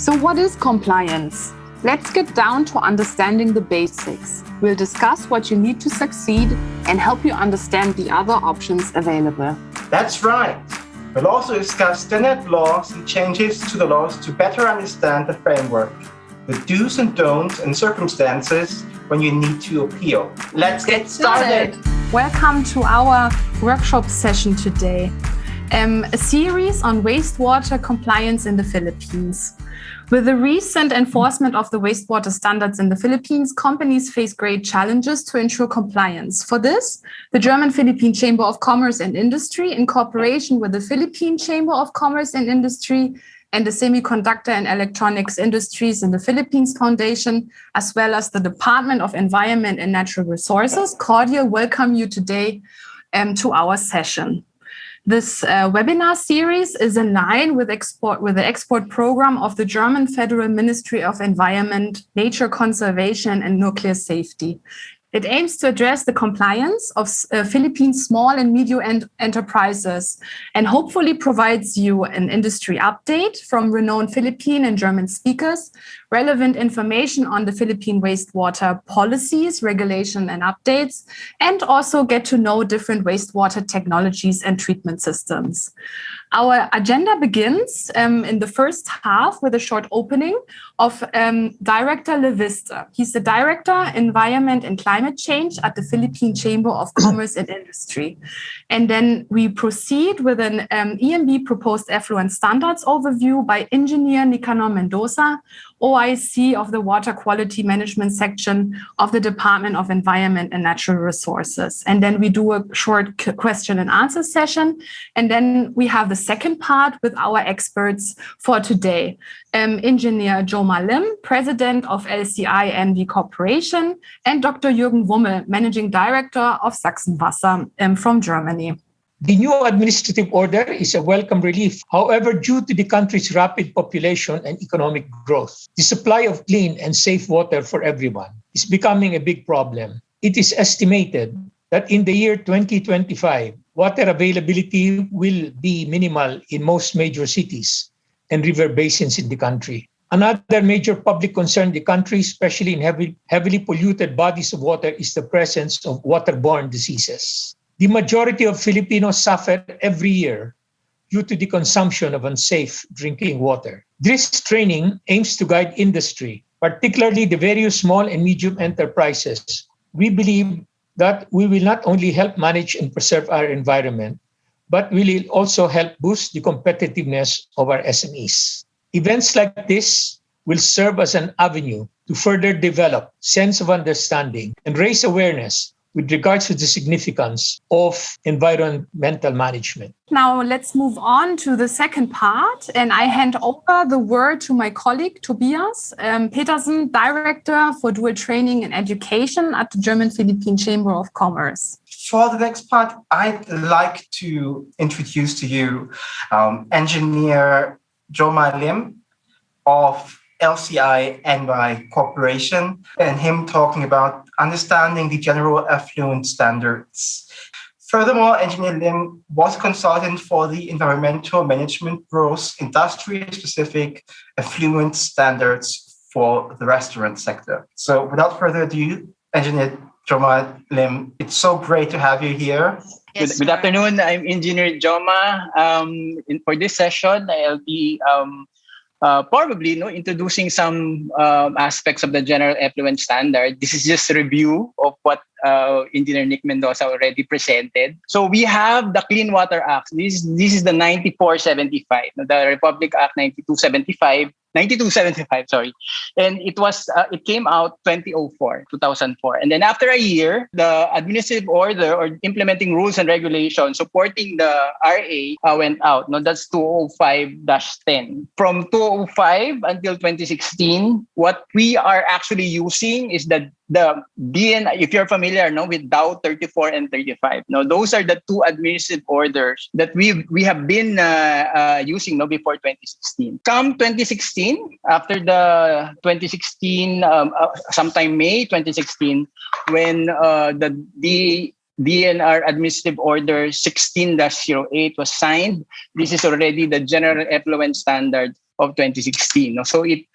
So what is compliance? Let's get down to understanding the basics. We'll discuss what you need to succeed and help you understand the other options available. That's right. We'll also discuss standard laws and changes to the laws to better understand the framework, the do's and don'ts and circumstances when you need to appeal. Let's get started. Welcome to our workshop session today, a series on wastewater compliance in the Philippines. With the recent enforcement of the wastewater standards in the Philippines, companies face great challenges to ensure compliance. For this, the German-Philippine Chamber of Commerce and Industry, in cooperation with the Philippine Chamber of Commerce and Industry and the Semiconductor and Electronics Industries in the Philippines Foundation, as well as the Department of Environment and Natural Resources, cordially welcome you today to our session. This webinar series is in line with the export program of the German Federal Ministry of Environment, Nature Conservation and Nuclear Safety. It aims to address the compliance of Philippine small and medium enterprises and hopefully provides you an industry update from renowned Philippine and German speakers, relevant information on the Philippine wastewater policies, regulation and updates, and also get to know different wastewater technologies and treatment systems. Our agenda begins in the first half with a short opening of Director Leviste. He's the Director, Environment and Climate Change at the Philippine Chamber of Commerce and Industry. And then we proceed with an EMB proposed effluent standards overview by Engineer Nicanor Mendoza, OIC of the Water Quality Management Section of the Department of Environment and Natural Resources. And then we do a short question and answer session. And then we have the second part with our experts for today. Engineer Joma Lim, President of LCI NV Corporation, and Dr. Jürgen Wummel, Managing Director of Sachsenwasser from Germany. The new administrative order is a welcome relief. However, due to the country's rapid population and economic growth, the supply of clean and safe water for everyone is becoming a big problem. It is estimated that in the year 2025, water availability will be minimal in most major cities and river basins in the country. Another major public concern in the country, especially in heavily polluted bodies of water, is the presence of waterborne diseases. The majority of Filipinos suffer every year due to the consumption of unsafe drinking water. This training aims to guide industry, particularly the various small and medium enterprises. We believe that we will not only help manage and preserve our environment, but will also help boost the competitiveness of our SMEs. Events like this will serve as an avenue to further develop sense of understanding and raise awareness with regards to the significance of environmental management. Now let's move on to the second part, and I hand over the word to my colleague Tobias Petersen, Director for Dual Training and Education at the German-Philippine Chamber of Commerce. For the next part, I'd like to introduce to you Engineer Joma Lim of LCI NY Corporation, and him talking about understanding the general effluent standards. Furthermore, Engineer Lim was consultant for the Environmental Management Bureau's industry-specific effluent standards for the restaurant sector. So without further ado, Engineer Joma Lim, it's so great to have you here. Yes, good afternoon. I'm Engineer Joma. For this session, I'll be probably introducing some aspects of the general effluent standard. This is just a review of what Engineer Nick Mendoza already presented. So we have the Clean Water Act. This is the 9475, the Republic Act 9275, sorry. And it came out 2004. And then after a year, the administrative order or implementing rules and regulations supporting the RA went out. That's 205-10. From 205 until 2016, what we are actually using is the DN, if you're familiar with DAO 34 and 35. Those are the two administrative orders that we have been using before 2016. Come 2016, after the 2016, sometime May 2016, when the DNR Administrative Order 16-08 was signed. This is already the general effluent standard of 2016. No? So it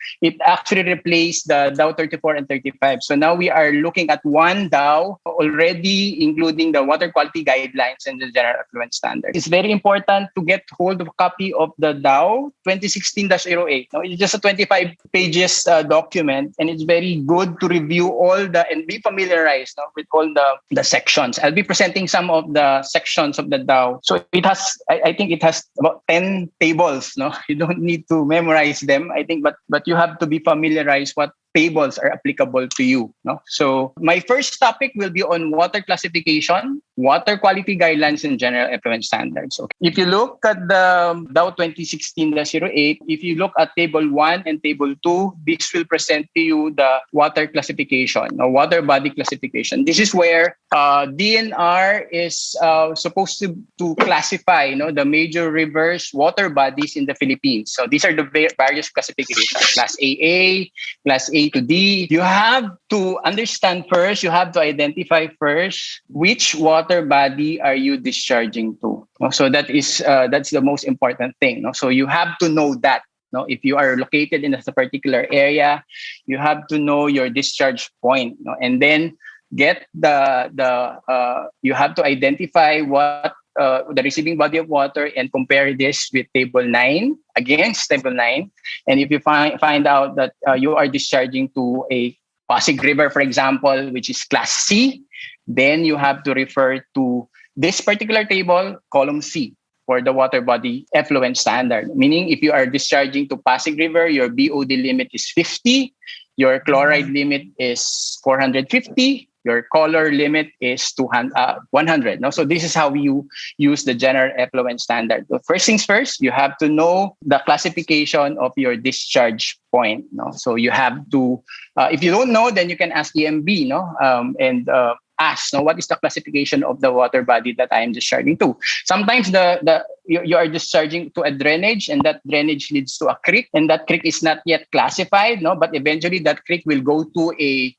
actually replaced the Dow 34 and 35. So now we are looking at one Dow already, including the water quality guidelines and the general effluent standard. It's very important to get hold of a copy of the Dow 2016-08. Now, it's just a 25 pages document, and it's very good to review all and be familiarized with all the sections. I'll be presenting some of the sections of the Dow. So it has, I think it has about 10 tables. No, you don't need to memorize them, I think, but you have to be familiarized what tables are applicable to you. No? So my first topic will be on water classification, water quality guidelines, and general effluent standards. Okay. If you look at the Dow 2016-08, if you look at table 1 and table 2, this will present to you the water classification or water body classification. This is where DNR is supposed to classify the major rivers, water bodies in the Philippines. So these are the various classifications, class AA, class A to D. You have to understand first, you have to identify first which water body are you discharging to. So that's the most important thing. So you have to know that. If you are located in a particular area, you have to know your discharge point, and then get you have to identify what the receiving body of water and compare this with table 9 against table 9. And if you find out that you are discharging to a Pasig River, for example, which is class C, then you have to refer to this particular table, column C, for the water body effluent standard. Meaning if you are discharging to Pasig River, your BOD limit is 50, your chloride limit is 450, your color limit is 100. So this is how you use the general effluent standard. So first things first, you have to know the classification of your discharge point. So you have to, if you don't know, then you can ask EMB, and ask, what is the classification of the water body that I am discharging to? Sometimes you are discharging to a drainage, and that drainage leads to a creek, and that creek is not yet classified, but eventually that creek will go to a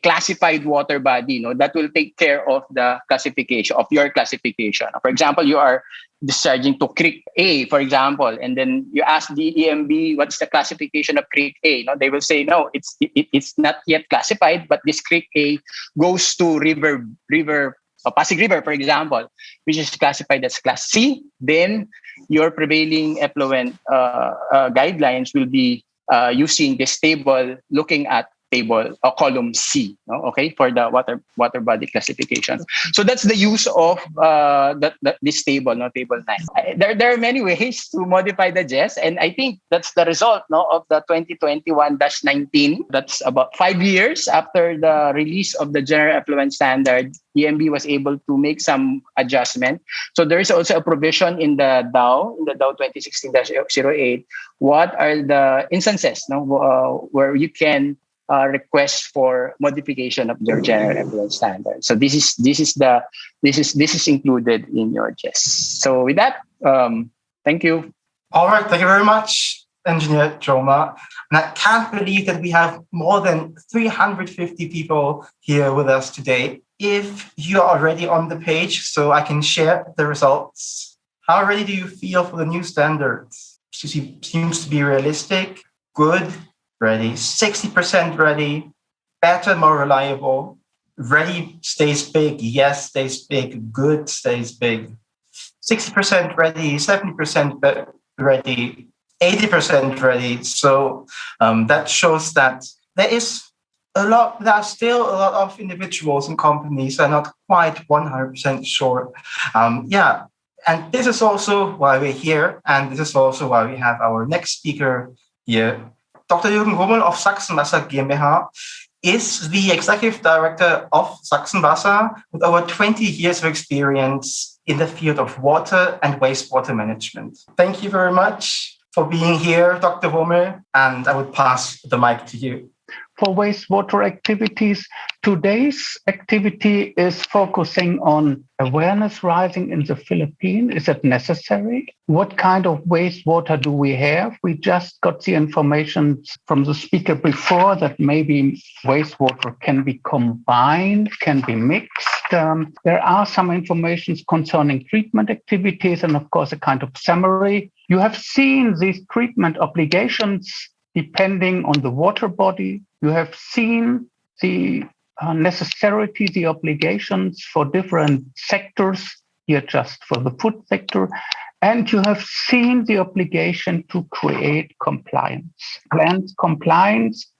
classified water body, that will take care of the classification of your classification. For example, you are discharging to Creek A, for example, and then you ask the EMB, what's the classification of Creek A? They will say, no, it's not yet classified, but this Creek A goes to river Pasig River, for example, which is classified as class C. Then your prevailing effluent guidelines will be using this table, looking at table or column C, for the water body classification. So that's the use of this table, table 9. There are many ways to modify the GES, and I think that's the result of the 2021-19. That's about 5 years after the release of the general effluent standard. EMB was able to make some adjustment. So there is also a provision in the Dow 2016-08. What are the instances where you can request for modification of your general effluent standard? So this is included in your GES. So with that, thank you. All right, thank you very much, Engineer Joma. And I can't believe that we have more than 350 people here with us today. If you are already on the page, so I can share the results. How ready do you feel for the new standards? Seems to be realistic, good, ready, 60% ready, better, more reliable, ready stays big, yes stays big, good stays big, 60% ready, 70% ready, 80% ready. So that shows that there are still a lot of individuals and companies that are not quite 100% sure. And this is also why we're here, and this is also why we have our next speaker here. Dr. Jürgen Rummel of Sachsenwasser GmbH is the executive director of Sachsenwasser with over 20 years of experience in the field of water and wastewater management. Thank you very much for being here, Dr. Rummel, and I would pass the mic to you. For wastewater activities, today's activity is focusing on awareness rising in the Philippines. Is it necessary? What kind of wastewater do we have? We just got the information from the speaker before that maybe wastewater can be combined, can be mixed. There are some information concerning treatment activities and, of course, a kind of summary You have seen these treatment obligations depending on the water body. You have seen the necessity, the obligations for different sectors, here just for the food sector. And you have seen the obligation to create compliance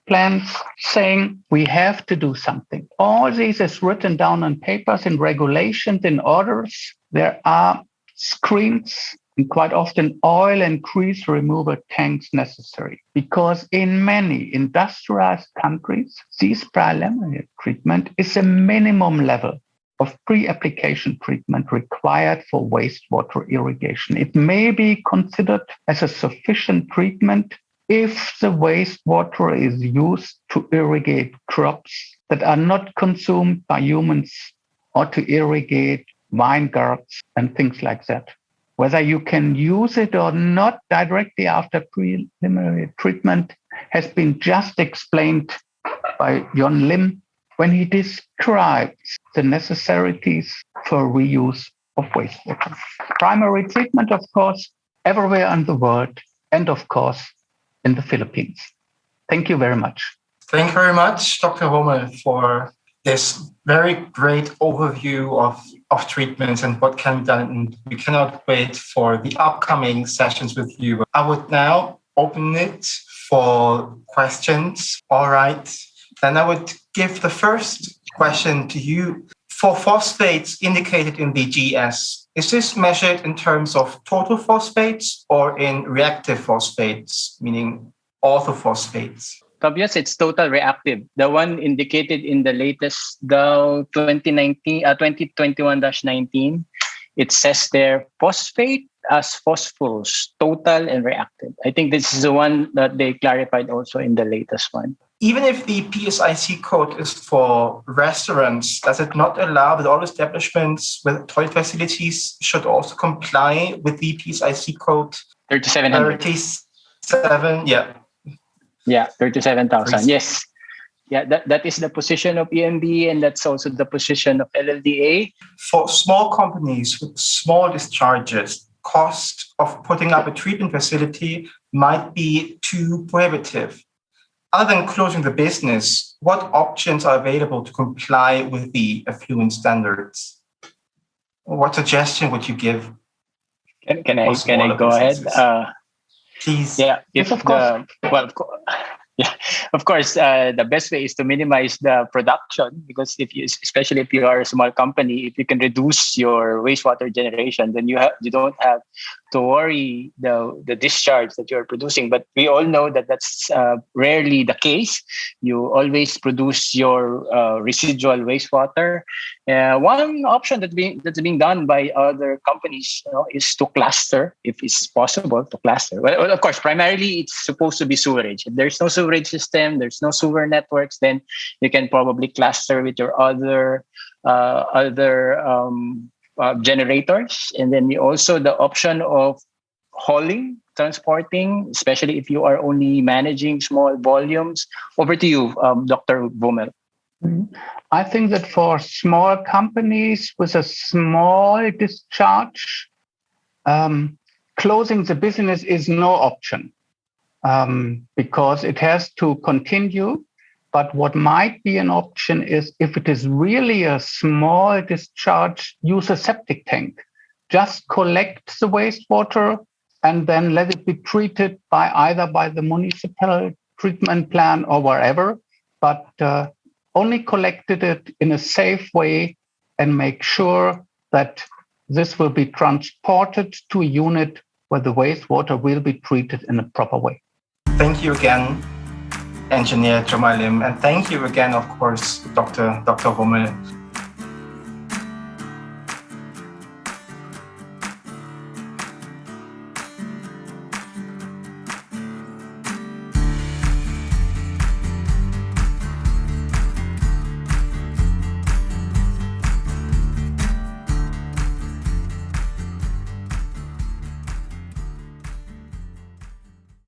plans saying we have to do something. All this is written down on papers, in regulations, in orders. There are screens and quite often oil and grease removal tanks necessary, because in many industrialized countries, this preliminary treatment is a minimum level of pre-application treatment required for wastewater irrigation. It may be considered as a sufficient treatment if the wastewater is used to irrigate crops that are not consumed by humans or to irrigate vineyards and things like that. Whether you can use it or not directly after preliminary treatment has been just explained by John Lim when he describes the necessities for reuse of wastewater. Primary treatment, of course, everywhere in the world, and of course, in the Philippines. Thank you very much. Thank you very much, Dr. Hummel, for this very great overview of treatments and what can be done. And we cannot wait for the upcoming sessions with you. I would now open it for questions. All right. Then I would give the first question to you. For phosphates indicated in the GS, is this measured in terms of total phosphates or in reactive phosphates, meaning orthophosphates? Tobias, it's total reactive. The one indicated in the latest Dow 2021-19, it says there phosphate as phosphorus, total and reactive. I think this is the one that they clarified also in the latest one. Even if the PSIC code is for restaurants, does it not allow that all establishments with toilet facilities should also comply with the PSIC code? 3700. 37, yeah. Yeah, 37,000. Yes. Yeah, that is the position of EMB, and that's also the position of LLDA. For small companies with small discharges, cost of putting up a treatment facility might be too prohibitive. Other than closing the business, what options are available to comply with the effluent standards? What suggestion would you give? Can I go ahead? Please. Yeah. Yes, of course. Yeah, of course. The best way is to minimize the production, because especially if you are a small company, if you can reduce your wastewater generation, then you don't have to worry the discharge that you're producing. But we all know that that's rarely the case. You always produce your residual wastewater. One option that's being done by other companies, is to cluster, if it's possible to cluster. Well, of course, primarily it's supposed to be sewerage. If there's no sewerage system, there's no sewer networks, then you can probably cluster with your other generators. And then also the option of hauling, transporting, especially if you are only managing small volumes. Over to you, Dr. Hummel. I think that for small companies with a small discharge, closing the business is no option, because it has to continue. But what might be an option is, if it is really a small discharge, use a septic tank. Just collect the wastewater and then let it be treated either by the municipal treatment plan or wherever, but only collected it in a safe way and make sure that this will be transported to a unit where the wastewater will be treated in a proper way. Thank you again, Engineer Jomai Lim, and thank you again, of course, Dr. Hummel.